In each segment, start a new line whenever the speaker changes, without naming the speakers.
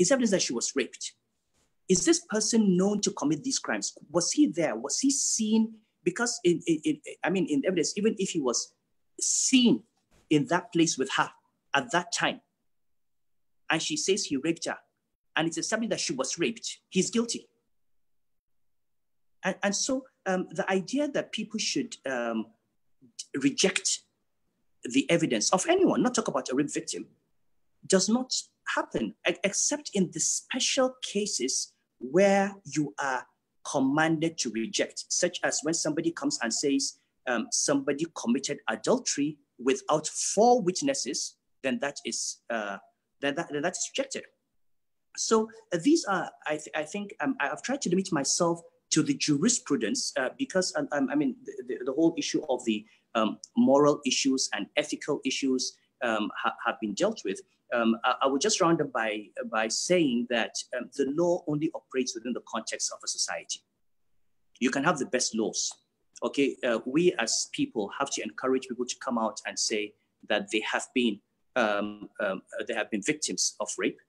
is evidence that she was raped. Is this person known to commit these crimes? Was he there? Was he seen? Because in evidence, even if he was seen in that place with her at that time, and she says he raped her, and it's established that she was raped, he's guilty. And so the idea that people should reject the evidence of anyone, not talk about a rape victim, does not happen, except in the special cases where you are commanded to reject, such as when somebody comes and says somebody committed adultery without 4 witnesses, then that is that's rejected. So these are, I think, I've tried to limit myself to the jurisprudence because the whole issue of the moral issues and ethical issues have been dealt with. I would just round up by saying that the law only operates within the context of a society. You can have the best laws. Okay, we as people have to encourage people to come out and say that they have been victims of rape.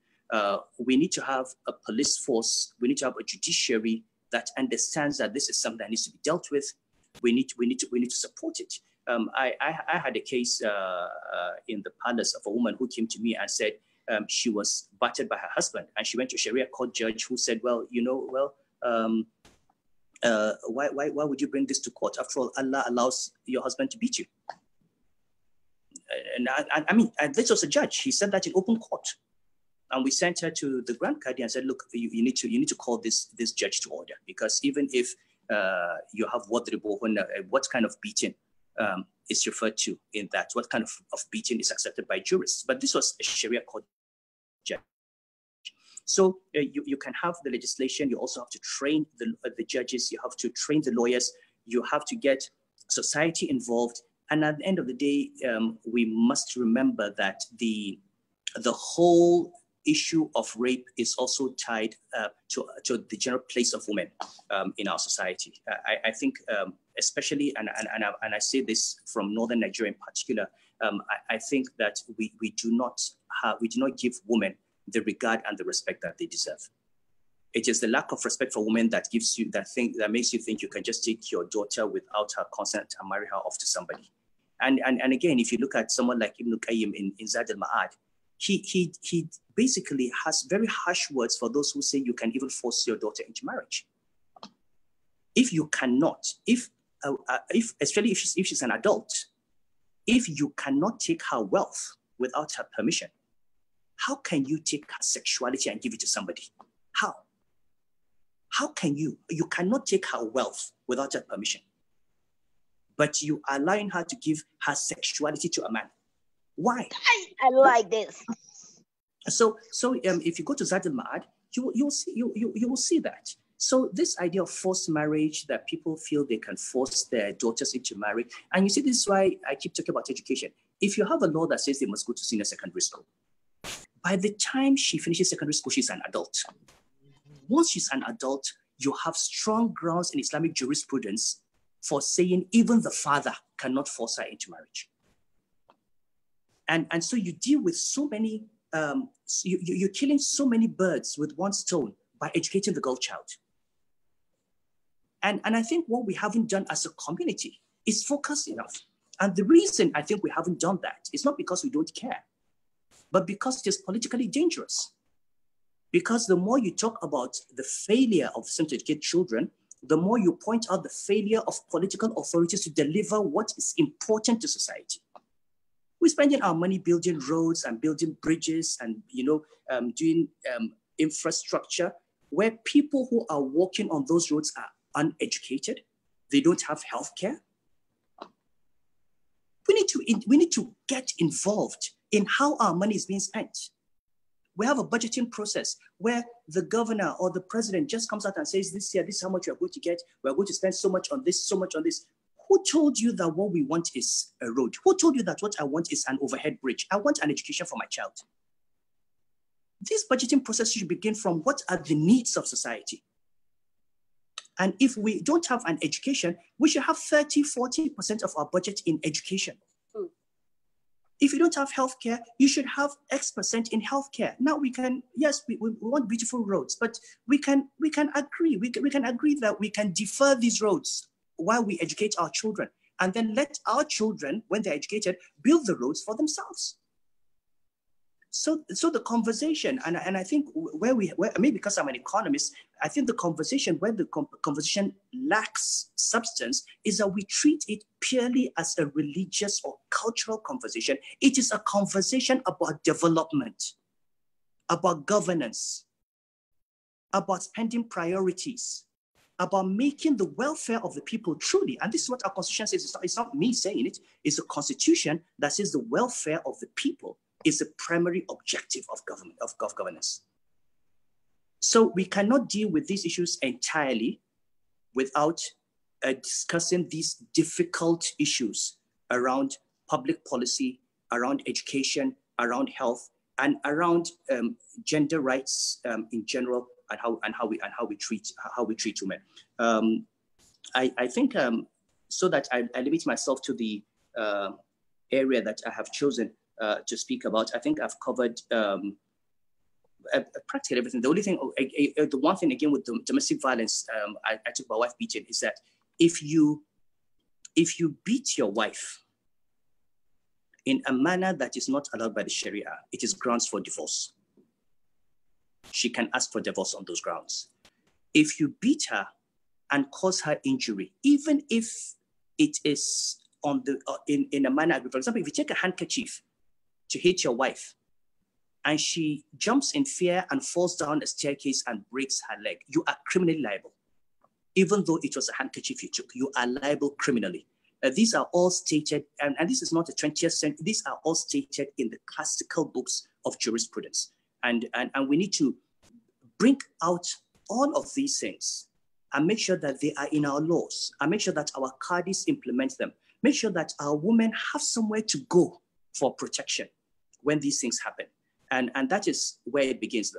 We need to have a police force. We need to have a judiciary that understands that this is something that needs to be dealt with. We need to support it. I had a case in the palace of a woman who came to me and said she was battered by her husband, and she went to a Sharia court judge who said, why would you bring this to court? After all, Allah allows your husband to beat you. And this was a judge. He said that in open court. And we sent her to the Grand Qadi and said, look, you need to call this judge to order, because even if you have what kind of beating is referred to in that, what kind of beating is accepted by jurists. But this was a Sharia court judge. So you can have the legislation. You also have to train the judges. You have to train the lawyers. You have to get society involved. And at the end of the day, we must remember that the whole issue of rape is also tied to the general place of women in our society. I think, especially, and I say this from northern Nigeria in particular, I think that we do not give women the regard and the respect that they deserve. It is the lack of respect for women that makes you think you can just take your daughter without her consent and marry her off to somebody. And again, if you look at someone like Ibn Qayyim in Zad al-Ma'ad, he basically has very harsh words for those who say you can even force your daughter into marriage. If you cannot, especially if she's an adult, if you cannot take her wealth without her permission, how can you take her sexuality and give it to somebody? How? How can you? You cannot take her wealth without her permission, but you are allowing her to give her sexuality to a man. Why?
I like this.
So if you go to Zad al-Ma'ad, you will see that. So this idea of forced marriage, that people feel they can force their daughters into marriage, and you see, this is why I keep talking about education. If you have a law that says they must go to senior secondary school, by the time she finishes secondary school, she's an adult. Once she's an adult, you have strong grounds in Islamic jurisprudence for saying even the father cannot force her into marriage. And so you deal with so many, you're killing so many birds with one stone by educating the girl child. And I think what we haven't done as a community is focus enough. And the reason I think we haven't done that is not because we don't care, but because it is politically dangerous. Because the more you talk about the failure of system to educate children, the more you point out the failure of political authorities to deliver what is important to society. We're spending our money building roads and building bridges and doing infrastructure where people who are walking on those roads are uneducated. They don't have healthcare. We need to get involved in how our money is being spent. We have a budgeting process where the governor or the president just comes out and says, this year, this is how much we are going to get. We're going to spend so much on this, so much on this. Who told you that what we want is a road? Who told you that what I want is an overhead bridge? I want an education for my child. This budgeting process should begin from what are the needs of society. And if we don't have an education, we should have 30, 40% of our budget in education. If you don't have healthcare, you should have X% in healthcare. Now we can, yes, we want beautiful roads, but we can agree. We can agree that we can defer these roads while we educate our children, and then let our children, when they're educated, build the roads for themselves. So the conversation, and I think where maybe because I'm an economist, I think the conversation where the conversation lacks substance is that we treat it purely as a religious or cultural conversation. It is a conversation about development, about governance, about spending priorities, about making the welfare of the people truly. And this is what our constitution says. It's not me saying it. It's the constitution that says the welfare of the people is the primary objective of government, of governance. So we cannot deal with these issues entirely without discussing these difficult issues around public policy, around education, around health, and around gender rights in general, and how we treat women. I think so that I limit myself to the area that I have chosen to speak about. I think I've covered practically everything. The only thing, the one thing again with the domestic violence, I took my wife beating, is that if you beat your wife in a manner that is not allowed by the Sharia, it is grounds for divorce. She can ask for divorce on those grounds. If you beat her and cause her injury, even if it is on the in a manner, for example, if you take a handkerchief to hit your wife and she jumps in fear and falls down a staircase and breaks her leg, you are criminally liable. Even though it was a handkerchief you took, you are liable criminally. These are all stated, and this is not a 20th century, these are all stated in the classical books of jurisprudence. And we need to bring out all of these things and make sure that they are in our laws, and make sure that our qadis implement them. Make sure that our women have somewhere to go for protection when these things happen. And that is where it begins.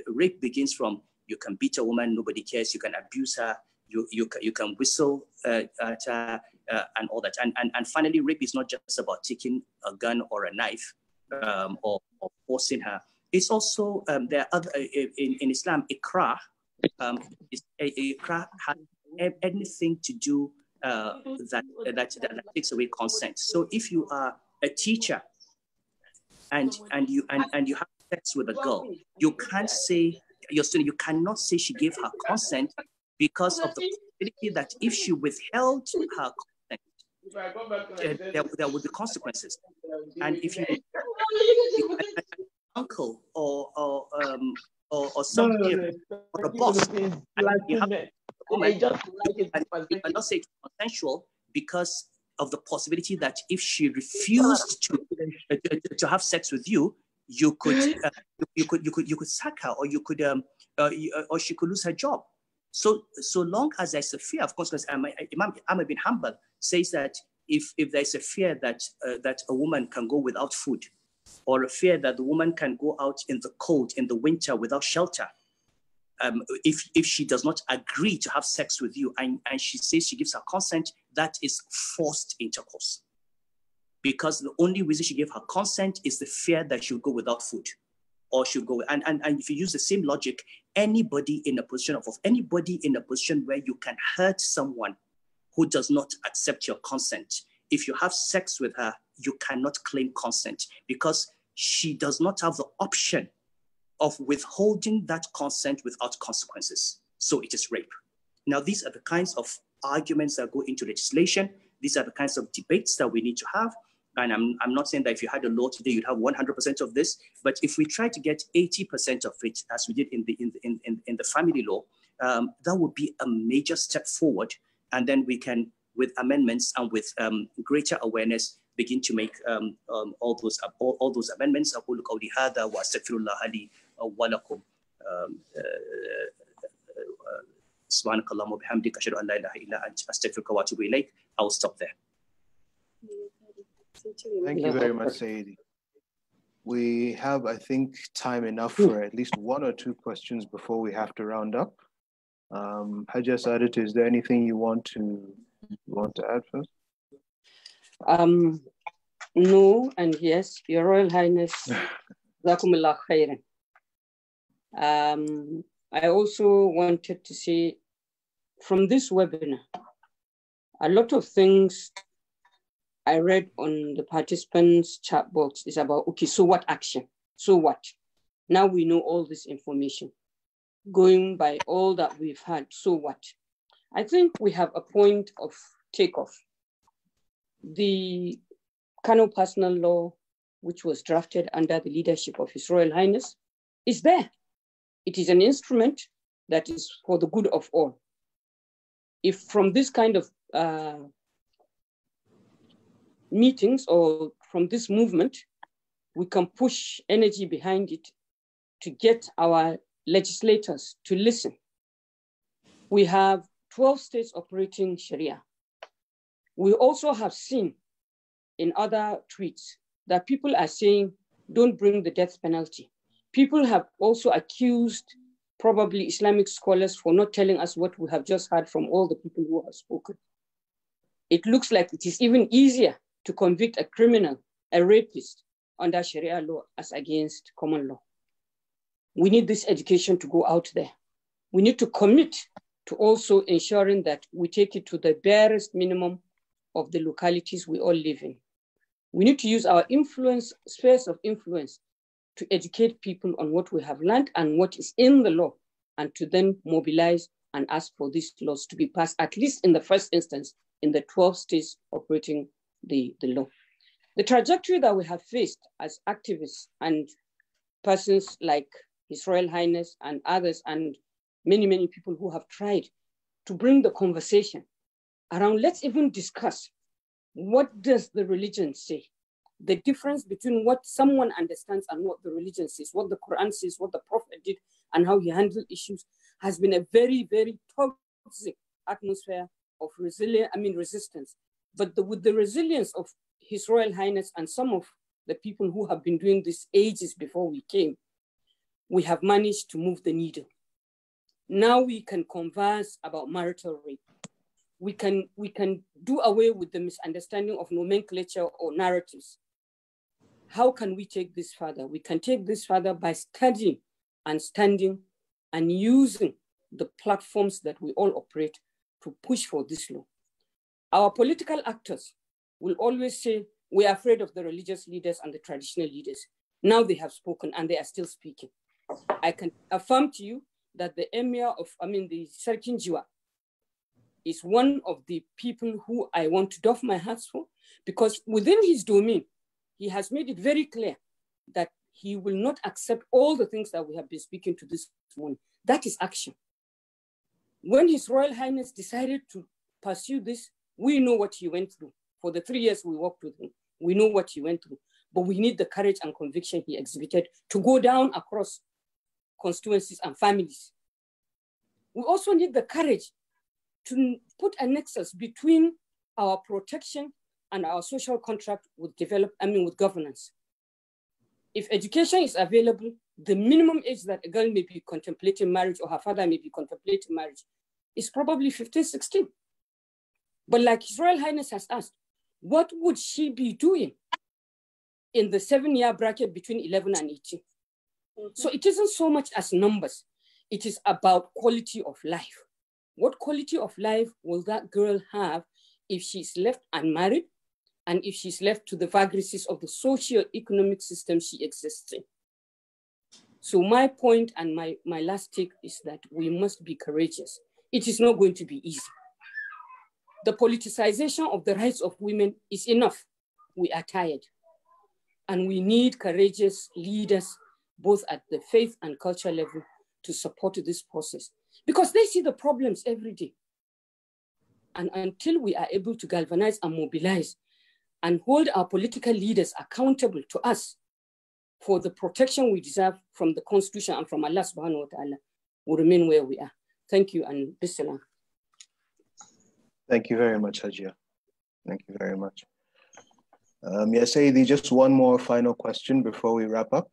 Rape begins from, you can beat a woman, nobody cares, you can abuse her, you can whistle at her, and all that. And finally, rape is not just about taking a gun or a knife or forcing her. It's also, there are other, in Islam, ikra, ikra has anything to do that takes away consent. So if you are a teacher and you have sex with a girl, you can't say, your student, you cannot say she gave her consent, because of the possibility that if she withheld her consent, there would be consequences. And if you uncle or somebody or a boss, and you have a woman, you cannot say it's consensual because of the possibility that if she refused to have sex with you, you could sack her, or you could or she could lose her job. So long as there's a fear, of course, because Imam Ahmad bin Hanbal says that if there's a fear that a woman can go without food, or a fear that the woman can go out in the cold in the winter without shelter, if she does not agree to have sex with you and she says she gives her consent, that is forced intercourse. Because the only reason she gave her consent is the fear that she'll go without food, or she'll go. And if you use the same logic, anybody in a position where you can hurt someone who does not accept your consent, if you have sex with her, you cannot claim consent, because she does not have the option of withholding that consent without consequences. So it is rape. Now, these are the kinds of arguments that go into legislation. These are the kinds of debates that we need to have. And I'm not saying that if you had a law today, you'd have 100% of this. But if we try to get 80% of it, as we did in the family law, that would be a major step forward. And then we can, with amendments and with greater awareness, begin to make all those amendments. أقول قولي هذا وأستغفر الله لي ولكم. سبحانك اللهم وبحمدك أشهد أن لا إله إلا أنت أستغفرك وأتوب إليك. I will stop there.
Thank you very much, Saidi. We have, I think, time enough for at least one or two questions before we have to round up. Hajja Saadat, is there anything you want to add first?
No and yes, Your Royal Highness. Jazakumullah khairan. I also wanted to say from this webinar, a lot of things I read on the participants' chat box is about, okay, so what action? So what? Now we know all this information. Going by all that we've had, so what? I think we have a point of takeoff. The Kano Personal Law, which was drafted under the leadership of His Royal Highness, is there. It is an instrument that is for the good of all. If from this kind of meetings or from this movement, we can push energy behind it to get our legislators to listen. We have 12 states operating Sharia. We also have seen in other tweets that people are saying, don't bring the death penalty. People have also accused probably Islamic scholars for not telling us what we have just heard from all the people who have spoken. It looks like it is even easier to convict a criminal, a rapist, under Sharia law as against common law. We need this education to go out there. We need to commit to also ensuring that we take it to the barest minimum of the localities we all live in. We need to use our influence, spheres of influence, to educate people on what we have learned and what is in the law, and to then mobilize and ask for these laws to be passed, at least in the first instance, in the 12 states operating the law. The trajectory that we have faced as activists and persons like His Royal Highness and others, and many, many people who have tried to bring the conversation around, let's even discuss, what does the religion say? The difference between what someone understands and what the religion says, what the Quran says, what the Prophet did, and how he handled issues, has been a very, very toxic atmosphere of resistance. But with the resilience of His Royal Highness and some of the people who have been doing this ages before we came, we have managed to move the needle. Now we can converse about marital rape. We can do away with the misunderstanding of nomenclature or narratives. How can we take this further? We can take this further by studying and standing and using the platforms that we all operate to push for this law. Our political actors will always say, we are afraid of the religious leaders and the traditional leaders. Now they have spoken and they are still speaking. I can affirm to you that the emir of, the Sarkin Jiwa is one of the people who I want to doff my hats for, because within his domain, he has made it very clear that he will not accept all the things that we have been speaking to this morning. That is action. When His Royal Highness decided to pursue this, we know what he went through. For the 3 years we worked with him, we know what he went through. But we need the courage and conviction he exhibited to go down across constituencies and families. We also need the courage to put a nexus between our protection and our social contract with governance. If education is available, the minimum age that a girl may be contemplating marriage or her father may be contemplating marriage is probably 15, 16. But like His Royal Highness has asked, what would she be doing in the 7-year bracket between 11 and 18? So it isn't so much as numbers, it is about quality of life. What quality of life will that girl have if she's left unmarried and if she's left to the vagaries of the socio-economic system she exists in? So my point and my last take is that we must be courageous. It is not going to be easy. The politicization of the rights of women is enough. We are tired. And we need courageous leaders, both at the faith and culture level, to support this process, because they see the problems every day. And until we are able to galvanize and mobilize and hold our political leaders accountable to us for the protection we deserve from the Constitution and from Allah subhanahu wa ta'ala, we remain where we are. Thank you and bismillah.
Thank you very much, Hajia. Thank you very much. Yes, Sayyidi, just one more final question before we wrap up.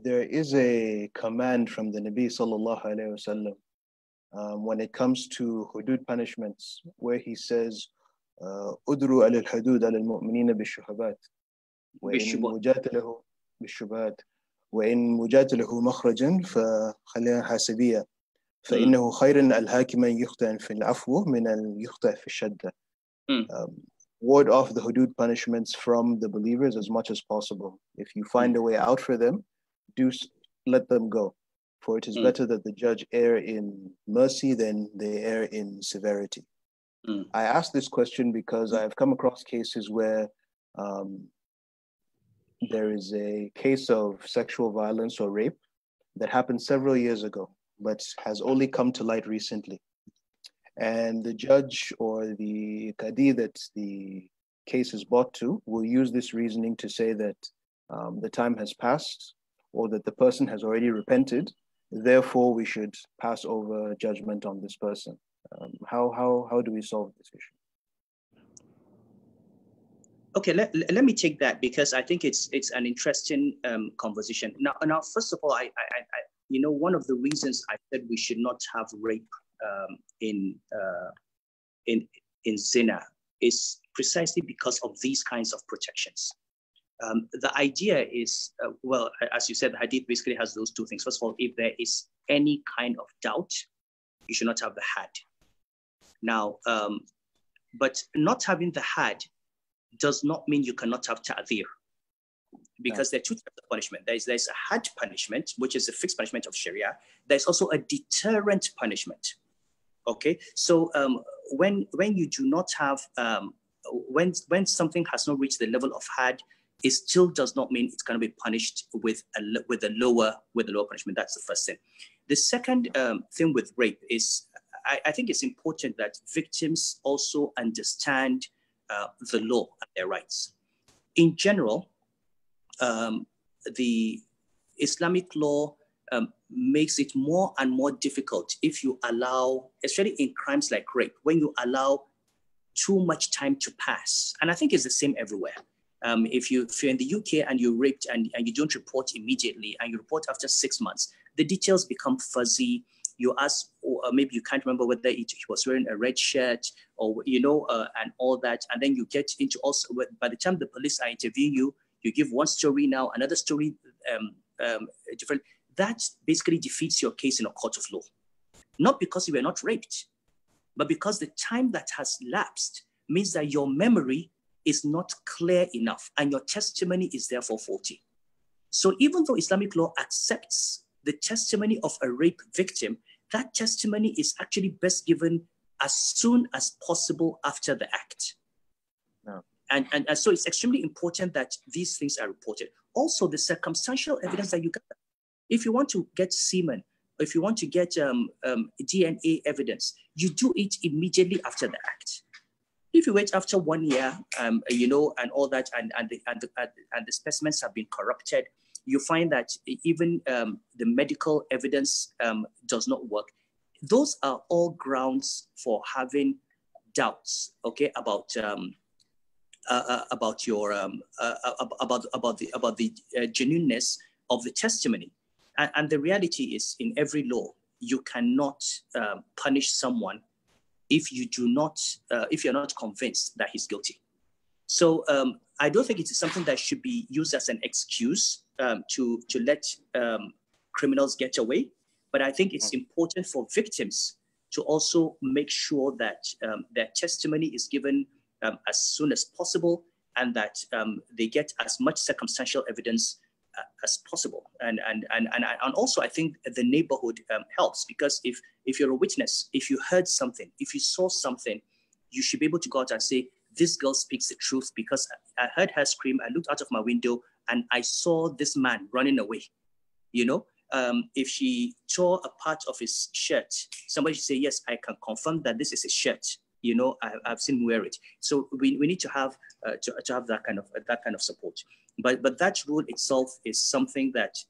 There is a command from the Nabi sallallahu alayhi wa sallam when it comes to hudud punishments, where he says, أدروا على الحدود على المؤمنين بالشهبات وإن وجات له بالشبهات وإن وجات له مخرجا فخليها حاسبية فإنه خير الحاكم أن يخطئ في العفو من أن يخطئ في الشدة. Ward off the hudud punishments from the believers as much as possible. If you find a way out for them, let them go. For it is better that the judge err in mercy than they err in severity. I ask this question because I've come across cases where there is a case of sexual violence or rape that happened several years ago, but has only come to light recently. And the judge or the qadi that the case is brought to will use this reasoning to say that the time has passed or that the person has already repented, therefore we should pass over judgment on this person. How do we solve this issue?
Okay, let me take that because I think it's an interesting conversation. Now, first of all, I one of the reasons I said we should not have rape in zina is precisely because of these kinds of protections. The idea is, well, as you said, the hadith basically has those two things. First of all, if there is any kind of doubt, you should not have the had. Now, but not having the had does not mean you cannot have ta'zir, because there are two types of punishment. There's a had punishment, which is a fixed punishment of Sharia. There's also a deterrent punishment. Okay, so when you do not have when something has not reached the level of had, it still does not mean it's going to be punished with a lower punishment. That's the first thing. The second thing with rape is I think it's important that victims also understand the law and their rights. In general, the Islamic law makes it more and more difficult if you allow, especially in crimes like rape, when you allow too much time to pass. And I think it's the same everywhere. If you're in the UK and you're raped and you don't report immediately and you report after 6 months, the details become fuzzy. You ask, or maybe you can't remember whether he was wearing a red shirt or, and all that. And then you get into also, by the time the police are interviewing you, you give one story now, another story different. That basically defeats your case in a court of law. Not because you were not raped, but because the time that has lapsed means that your memory is not clear enough and your testimony is therefore faulty. So even though Islamic law accepts the testimony of a rape victim, that testimony is actually best given as soon as possible after the act. No. And so it's extremely important that these things are reported. Also, the circumstantial evidence that you get. If you want to get semen, if you want to get DNA evidence, you do it immediately after the act. If you wait after 1 year, and all that, and the specimens have been corrupted, you find that even the medical evidence does not work. Those are all grounds for having doubts, okay, about the genuineness of the testimony. And the reality is, in every law, you cannot punish someone if you're not convinced that he's guilty. So I don't think it's something that should be used as an excuse to let criminals get away. But I think it's important for victims to also make sure that their testimony is given as soon as possible, and that they get as much circumstantial evidence as possible. And also I think the neighborhood helps, because if you're a witness, if you heard something, if you saw something, you should be able to go out and say, this girl speaks the truth because I heard her scream, I looked out of my window and I saw this man running away. If she tore a part of his shirt, somebody should say, yes, I can confirm that this is his shirt. I've seen him wear it. So we need to have that kind of support. But that rule itself is something that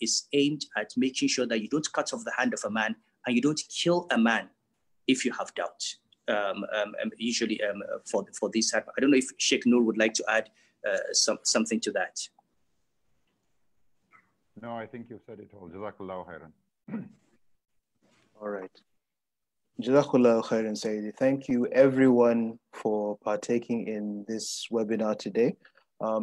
is aimed at making sure that you don't cut off the hand of a man and you don't kill a man if you have doubt. Usually for this type. I don't know if Sheikh Noor would like to add something to that.
No, I think you've said it all. Jazakallahu khairan.
All right. Jazakallah khairan, Sayyidi. Thank you everyone for partaking in this webinar today.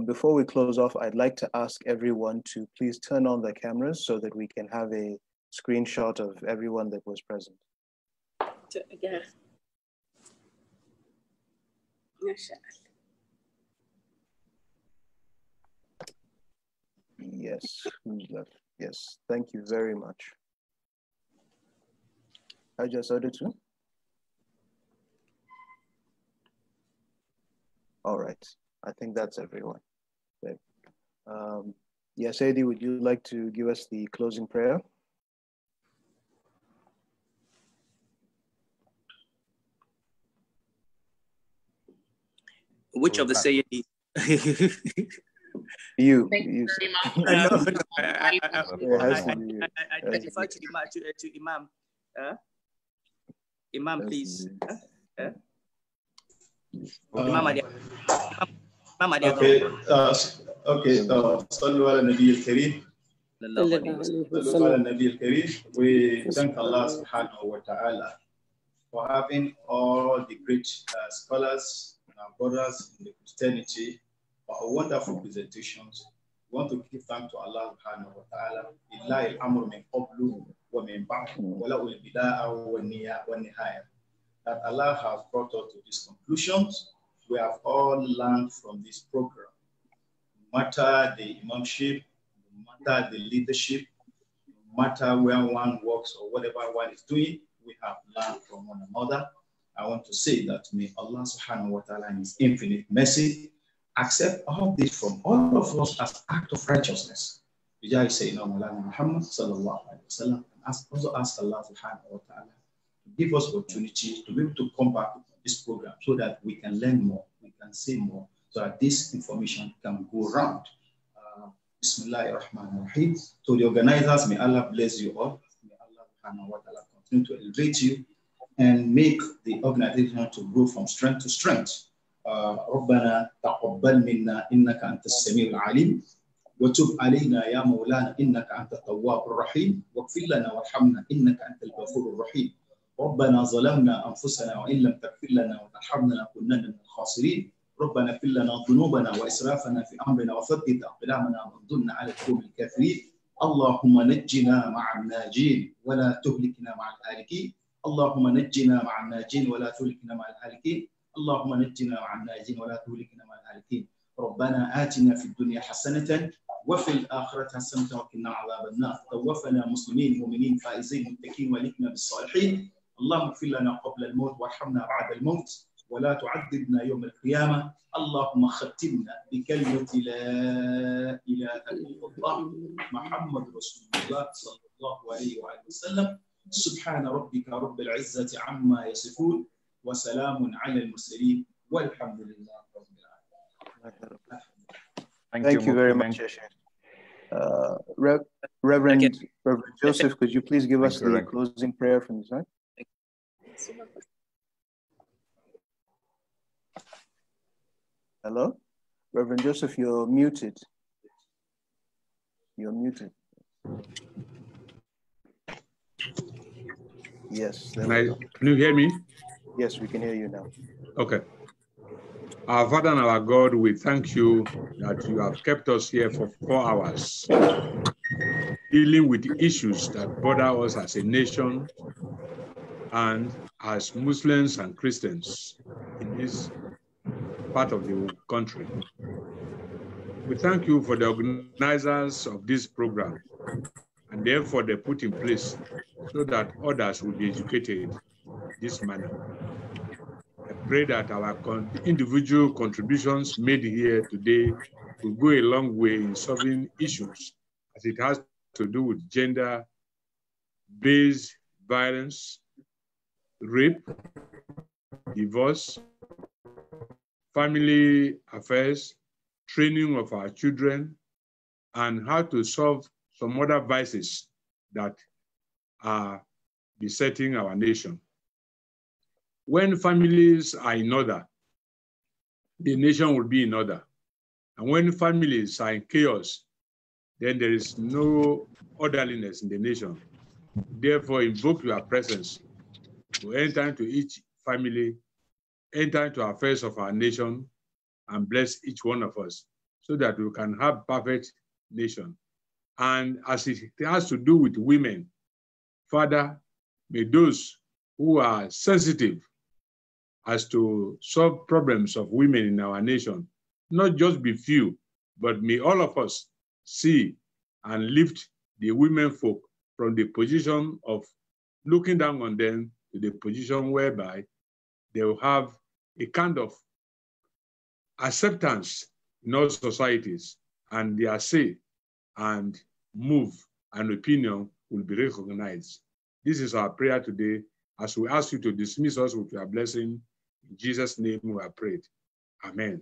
Before we close off, I'd like to ask everyone to please turn on their cameras so that we can have a screenshot of everyone that was present. Yes, who's left? Yes, thank you very much. I just ordered too. All right, I think that's everyone. Okay. Yes, Adi, would you like to give us the closing prayer?
Which of the Sayyidi?
You.
I defer to Imam. Imam, please. Imam Ali.
Okay. صلوا على النبي الكريم. صلوا على النبي الكريم. We thank Allah subhanahu wa ta'ala for having all the great scholars and our brothers in the Christianity for a wonderful presentations. We want to give thanks to Allah subhanahu wa ta'ala. Illahi al-amru min qablu wa min ba'd wa lahu al-bida'a wa an-nihaya. That Allah has brought us to these conclusions. We have all learned from this program. No matter the imamship, no matter the leadership, no matter where one works or whatever one is doing, we have learned from one another. I want to say that may Allah subhanahu wa ta'ala in His infinite mercy accept all this from all of us as act of righteousness. Bijai Sayyidina Mawlana Muhammad sallallahu alaihi wasallam, and also ask Allah subhanahu wa ta'ala to give us opportunity to be able to come back to this program so that we can learn more, we can say more, so that this information can go around. Bismillahir Rahmanir Rahim. To the organizers, may Allah bless you all. May Allah subhanahu wa ta'ala continue to elevate you and make the organization to grow from strength to strength. ربنا تقبل منا إنك أنت السميع العليم وتب علينا يا مولانا إنك أنت التواب الرحيم واغفر لنا وارحمنا إنك أنت الغفور الرحيم ربنا ظلمنا أنفسنا وإن لم تغفر لنا وترحمنا لنكونن من الخاسرين ربنا اغفر لنا ذنوبنا وإسرافنا في أمرنا وثبت أقدامنا وانصرنا على القوم الكافرين اللهم نجنا مع الناجين ولا تهلكنا مع الهالكين اللهم نجنا مع الناجين ولا تهلكنا مع الهالكين اللهم نجنا مع الناجين ولا تهلكنا مع الهالكين ربنا آتنا في الدنيا حسنة وفي الآخرة حسنة وقنا عذاب النار توفنا مسلمين مؤمنين فائزين متقين ولكنا بالصالحين اللهم اغفر لنا قبل الموت وارحمنا بعد الموت ولا تعذبنا يوم القيامة اللهم ختمنا بكلمة لا إله إلا الله محمد رسول الله صلى الله عليه وآله وسلم سبحان ربك رب العزة عما يصفون وسلام على المرسلين والحمد لله رب العالمين.
Thank you very much, Reverend Joseph, could you please give us the closing prayer from the side? Hello? Reverend Joseph, you're muted. You're muted. Yes.
Can you hear me?
Yes, we can hear you now.
Okay. Our Father and our God, we thank you that you have kept us here for 4 hours, dealing with the issues that bother us as a nation and as Muslims and Christians in this part of the country. We thank you for the organizers of this program and therefore they put in place so that others will be educated in this manner. I pray that our individual contributions made here today will go a long way in solving issues as it has to do with gender-based violence, rape, divorce, family affairs, training of our children, and how to solve some other vices that are besetting our nation. When families are in order, the nation will be in order. And when families are in chaos, then there is no orderliness in the nation. Therefore, invoke your presence will enter into each family, enter into affairs of our nation, and bless each one of us so that we can have perfect nation. And as it has to do with women, Father, may those who are sensitive as to solve problems of women in our nation, not just be few, but may all of us see and lift the women folk from the position of looking down on them to the position whereby they will have a kind of acceptance in all societies, and their say and move and opinion will be recognized. This is our prayer today as we ask you to dismiss us with your blessing. In Jesus' name we have prayed. Amen.